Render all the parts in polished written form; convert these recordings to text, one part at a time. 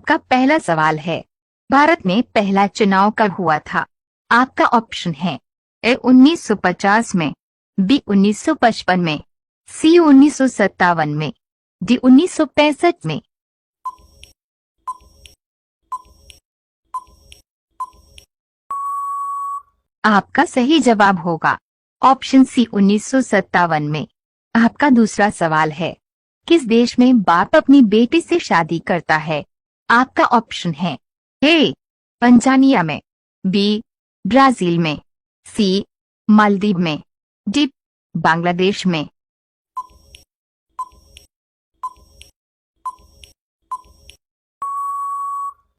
आपका पहला सवाल है, भारत में पहला चुनाव कब हुआ था? आपका ऑप्शन है ए 1950 में, बी 1955 में, सी 1957 में, डी 1965 में। आपका सही जवाब होगा ऑप्शन सी 1957 में। आपका दूसरा सवाल है, किस देश में बाप अपनी बेटी से शादी करता है? आपका ऑप्शन है ए तंजानिया में, बी ब्राजील में, सी मालदीव में, डी बांग्लादेश में।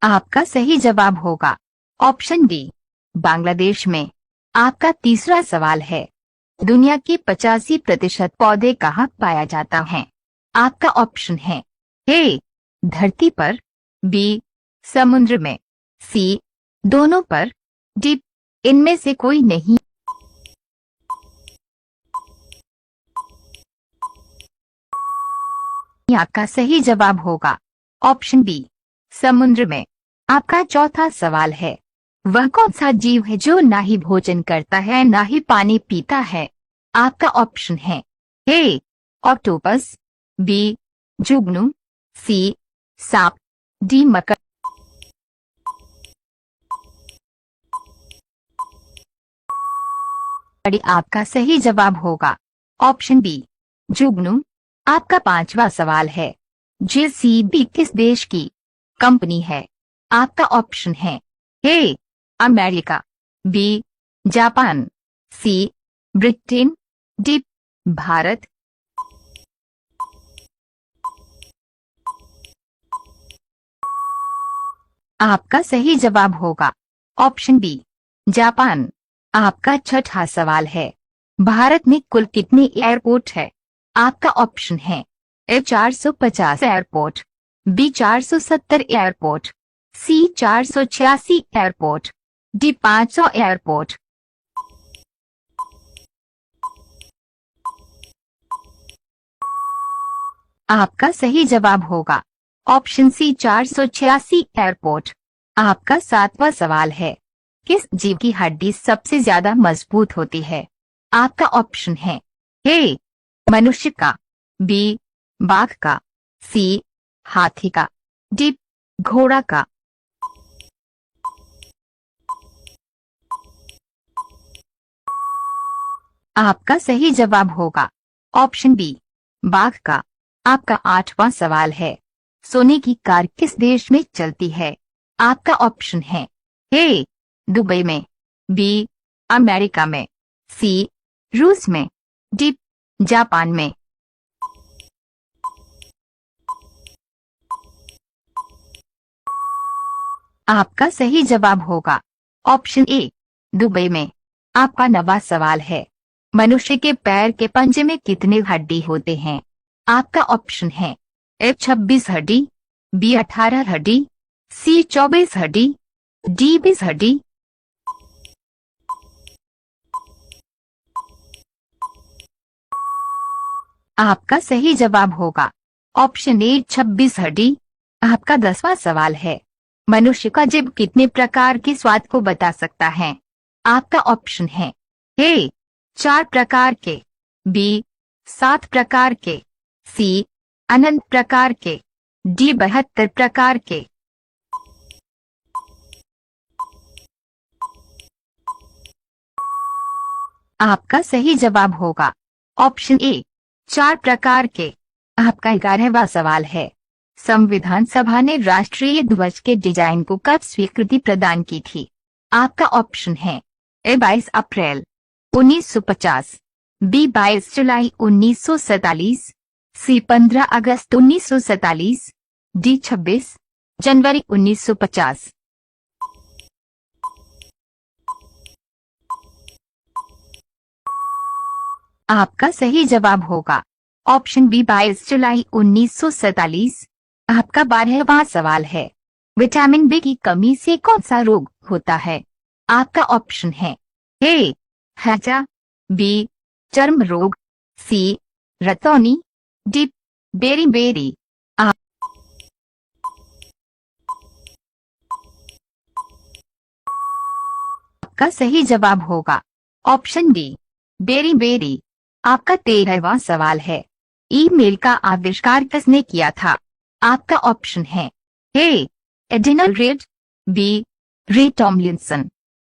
आपका सही जवाब होगा ऑप्शन डी बांग्लादेश में। आपका तीसरा सवाल है, दुनिया के 85% पौधे कहाँ पाया जाता है? आपका ऑप्शन है ए धरती पर, बी समुद्र में, सी दोनों पर, डी इनमें से कोई नहीं। आपका सही जवाब होगा ऑप्शन बी समुद्र में। आपका चौथा सवाल है, वह कौन सा जीव है जो ना ही भोजन करता है ना ही पानी पीता है? आपका ऑप्शन है ए ऑक्टोपस, बी जुगनू, सी सांप, डी मकर। आपका सही जवाब होगा ऑप्शन बी जुगनू। आपका पांचवा सवाल है, जेसीबी किस देश की कंपनी है? आपका ऑप्शन है A America, B Japan, C Britain, D Bharat. आपका सही जवाब होगा ऑप्शन बी जापान। आपका छठा सवाल है, भारत में कुल कितने एयरपोर्ट है? आपका ऑप्शन है ए 450 एयरपोर्ट, बी 470 एयरपोर्ट, सी 486 एयरपोर्ट, डी 500 एयरपोर्ट। आपका सही जवाब होगा ऑप्शन सी 486 एयरपोर्ट। आपका सातवां सवाल है, किस जीव की हड्डी सबसे ज्यादा मजबूत होती है? आपका ऑप्शन है ए मनुष्य का, बी बाघ का, सी हाथी का, डी घोड़ा का। आपका सही जवाब होगा ऑप्शन बी बाघ का। आपका आठवां सवाल है, सोने की कार किस देश में चलती है? आपका ऑप्शन है ए दुबई में, बी अमेरिका में, सी रूस में, डी जापान में। आपका सही जवाब होगा ऑप्शन ए दुबई में। आपका नवा सवाल है, मनुष्य के पैर के पंजे में कितने हड्डी होते हैं? आपका ऑप्शन है ए 26 हड्डी, बी 18 हड्डी, सी 24 हड्डी, डी 20 हड्डी। आपका सही जवाब होगा ऑप्शन ए 26 हड्डी। आपका 10वां सवाल है, मनुष्य का जीभ कितने प्रकार के स्वाद को बता सकता है? आपका ऑप्शन है ए 4 प्रकार के, बी 7 प्रकार के, सी अनंत प्रकार के, डी 72 प्रकार के। आपका सही जवाब होगा ऑप्शन ए 4 प्रकार के। आपका 11वां सवाल है, संविधान सभा ने राष्ट्रीय ध्वज के डिजाइन को कब स्वीकृति प्रदान की थी? आपका ऑप्शन है ए 22 अप्रैल 1950, बी 22 जुलाई 1947, सी 15 अगस्त 1947, डी 26 जनवरी 1950। आपका सही जवाब होगा ऑप्शन बी 22 जुलाई 1947। आपका 12वां सवाल है, विटामिन बी की कमी से कौन सा रोग होता है? आपका ऑप्शन है ए हैजा, बी चर्म रोग, सी रतौनी, डी बेरी बेरी। आपका सही जवाब होगा ऑप्शन डी, बेरी बेरी। आपका 13वां सवाल है, ईमेल का आविष्कार किसने किया था? आपका ऑप्शन है ए, एडिनल रीड, बी, रे टॉमलिंसन,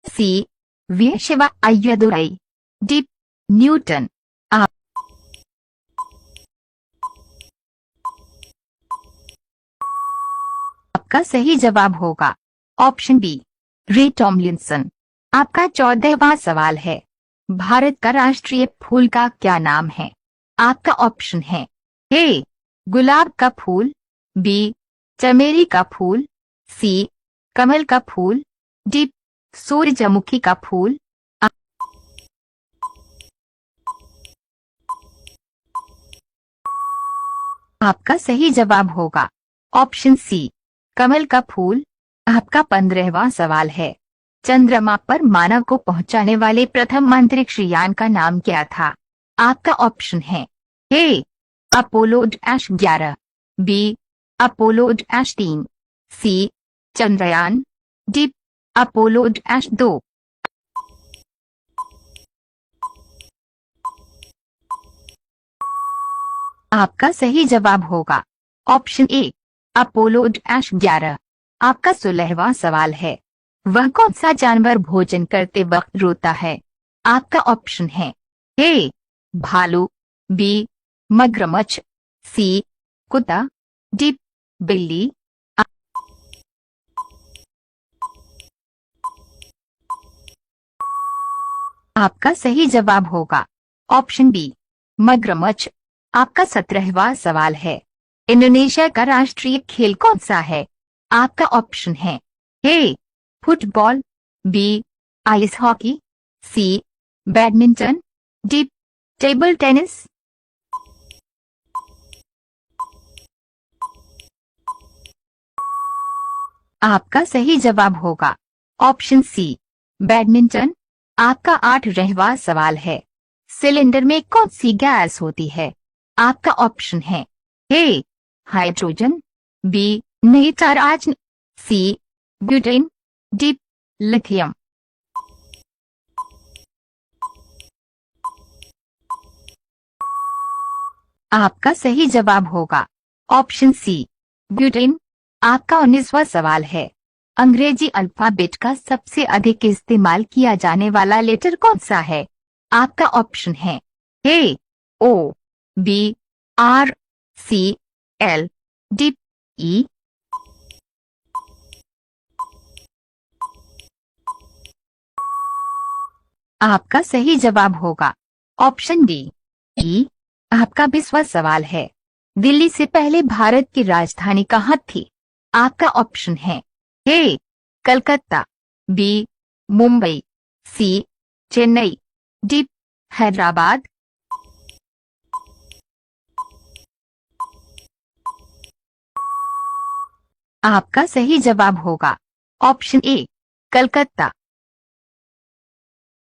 सी, विश्वा अय्यदुरई, डी, न्यूटन। आपका सही जवाब होगा ऑप्शन बी, रे टॉमलिंसन। आपका 14वां सवाल है, भारत का राष्ट्रीय फूल का क्या नाम है? आपका ऑप्शन है ए, गुलाब का फूल, बी, चमेली का फूल, सी, कमल का फूल, डी, सूरजमुखी का फूल। आपका सही जवाब होगा ऑप्शन सी, कमल का फूल। आपका 15वां सवाल है, चंद्रमा पर मानव को पहुंचाने वाले प्रथम अंतरिक्ष यान का नाम क्या था? आपका ऑप्शन है ए, अपोलो-11, बी, अपोलो-3, सी, चंद्रयान, डी, अपोलो-2। आपका सही जवाब होगा ऑप्शन ए, अपोलो-11। आपका 16वां सवाल है, वह कौन सा जानवर भोजन करते वक्त रोता है? आपका ऑप्शन है ए, भालू, बी, मगरमच्छ, सी, कुत्ता, डी, बिल्ली। आपका सही जवाब होगा ऑप्शन बी, मगरमच्छ। आपका 17वां सवाल है, इंडोनेशिया का राष्ट्रीय खेल कौन सा है? आपका ऑप्शन है ए, फुटबॉल, बी, आइस हॉकी, सी, बैडमिंटन, डी, टेबल टेनिस। आपका सही जवाब होगा ऑप्शन सी, बैडमिंटन। आपका 18वां सवाल है, सिलेंडर में कौन सी गैस होती है? आपका ऑप्शन है ए, हाइड्रोजन, बी, नाइट्रोजन, सी, ब्यूटेन, डी, लिथियम। आपका सही जवाब होगा ऑप्शन सी, ब्यूटेन। आपका 19वां सवाल है, अंग्रेजी अल्फाबेट का सबसे अधिक इस्तेमाल किया जाने वाला लेटर कौन सा है? आपका ऑप्शन है A, O, B, R, C, L, D, E. आपका सही जवाब होगा ऑप्शन डी, ई। आपका 20वां सवाल है, दिल्ली से पहले भारत की राजधानी कहाँ थी? आपका ऑप्शन है ए, कलकत्ता, बी, मुंबई, सी, चेन्नई, डी, हैदराबाद। आपका सही जवाब होगा ऑप्शन ए, कलकत्ता।